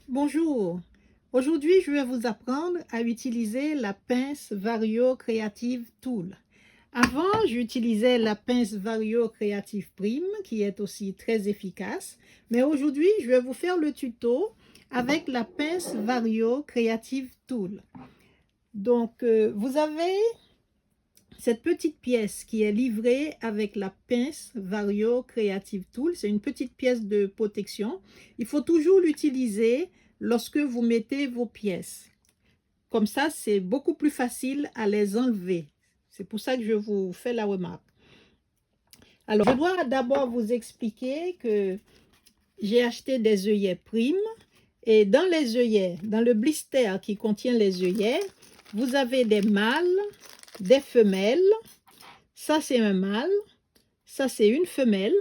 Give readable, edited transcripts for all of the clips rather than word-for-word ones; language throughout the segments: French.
Bonjour, aujourd'hui je vais vous apprendre à utiliser la pince Vario Creative Tool. Avant, j'utilisais la pince Vario Creative Prime qui est aussi très efficace, mais aujourd'hui je vais vous faire le tuto avec la pince Vario Creative Tool. Donc vous avez cette petite pièce qui est livrée avec la pince Vario Creative Tool. C'est une petite pièce de protection. Il faut toujours l'utiliser lorsque vous mettez vos pièces. Comme ça, c'est beaucoup plus facile à les enlever. C'est pour ça que je vous fais la remarque. Alors, je dois d'abord vous expliquer que j'ai acheté des œillets Prime. Et dans les œillets, dans le blister qui contient les œillets, vous avez des mâles, des femelles. Ça, c'est un mâle. Ça, c'est une femelle.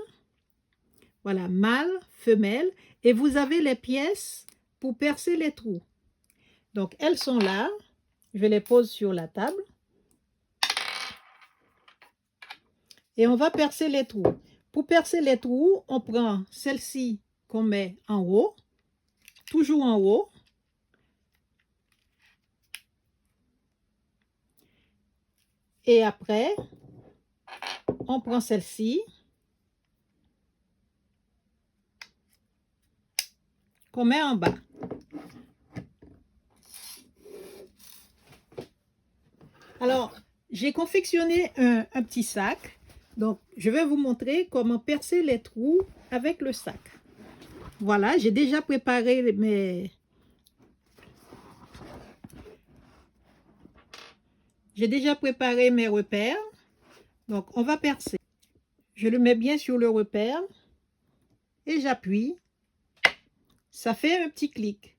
Voilà, mâle, femelle. Et vous avez les pièces pour percer les trous. Donc, elles sont là. Je les pose sur la table. Et on va percer les trous. Pour percer les trous, on prend celle-ci qu'on met en haut. Toujours en haut. Et après, on prend celle-ci qu'on met en bas. Alors, j'ai confectionné un petit sac. Donc, je vais vous montrer comment percer les trous avec le sac. Voilà, j'ai déjà préparé mes repères. Donc, on va percer. Je le mets bien sur le repère et j'appuie. Ça fait un petit clic.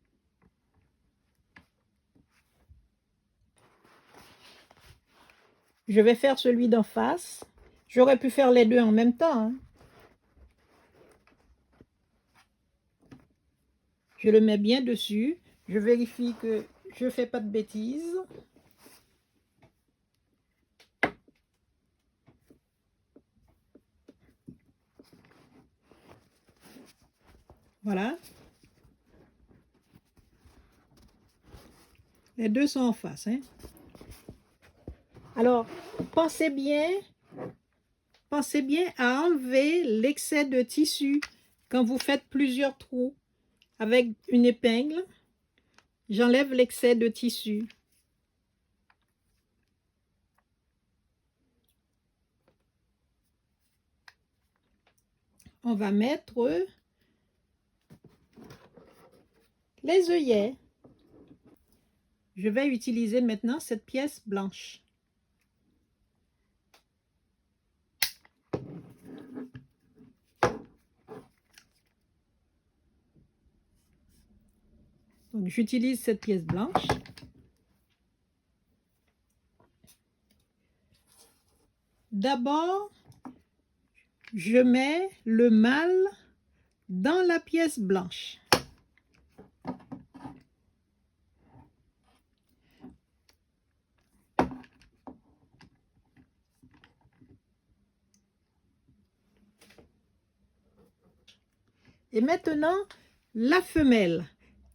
Je vais faire celui d'en face. J'aurais pu faire les deux en même temps, hein. Je le mets bien dessus. Je vérifie que je ne fais pas de bêtises. Voilà. Les deux sont en face, hein. Alors, pensez bien à enlever l'excès de tissu quand vous faites plusieurs trous. Avec une épingle, j'enlève l'excès de tissu. On va mettre les œillets. Je vais utiliser maintenant cette pièce blanche. Donc, j'utilise cette pièce blanche. D'abord, je mets le mâle dans la pièce blanche. Et maintenant, la femelle.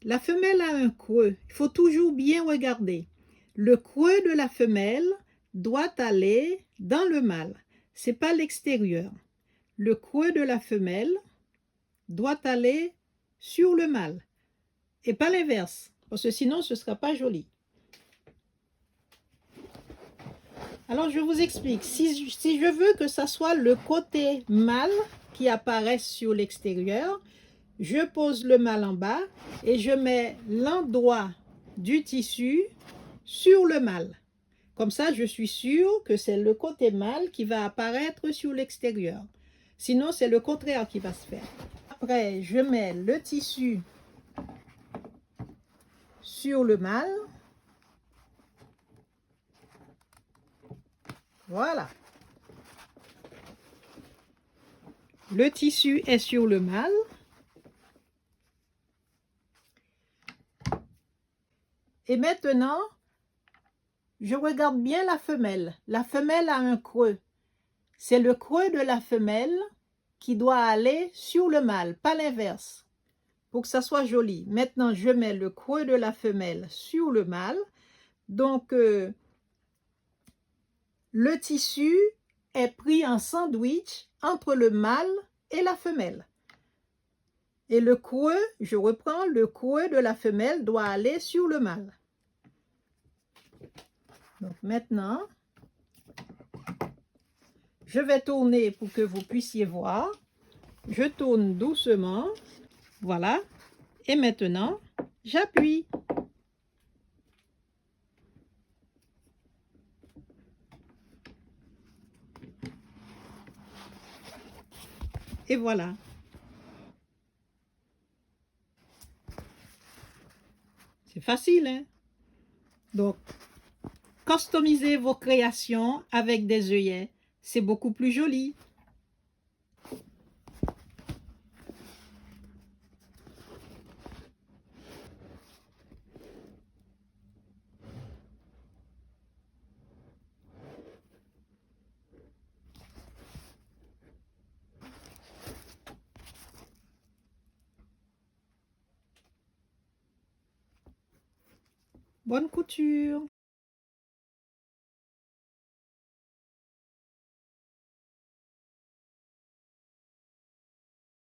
La femelle a un creux. Il faut toujours bien regarder. Le creux de la femelle doit aller dans le mâle. Ce n'est pas l'extérieur. Le creux de la femelle doit aller sur le mâle. Et pas l'inverse. Parce que sinon, ce ne sera pas joli. Alors, je vous explique. Si je veux que ça soit le côté mâle qui apparaisse sur l'extérieur, je pose le mâle en bas et je mets l'endroit du tissu sur le mâle. Comme ça, je suis sûre que c'est le côté mâle qui va apparaître sur l'extérieur. Sinon, c'est le contraire qui va se faire. Après, je mets le tissu sur le mâle. Voilà. Le tissu est sur le mâle. Et maintenant, je regarde bien la femelle. La femelle a un creux. C'est le creux de la femelle qui doit aller sur le mâle, pas l'inverse. pour que ça soit joli. Maintenant, je mets le creux de la femelle sur le mâle. Donc, le tissu est pris en sandwich entre le mâle et la femelle. Et le creux, je reprends, le creux de la femelle doit aller sur le mâle. Donc maintenant, je vais tourner pour que vous puissiez voir. Je tourne doucement, voilà. Et maintenant, j'appuie. Et voilà. C'est facile, hein? Donc, customisez vos créations avec des œillets. C'est beaucoup plus joli. Bonne couture!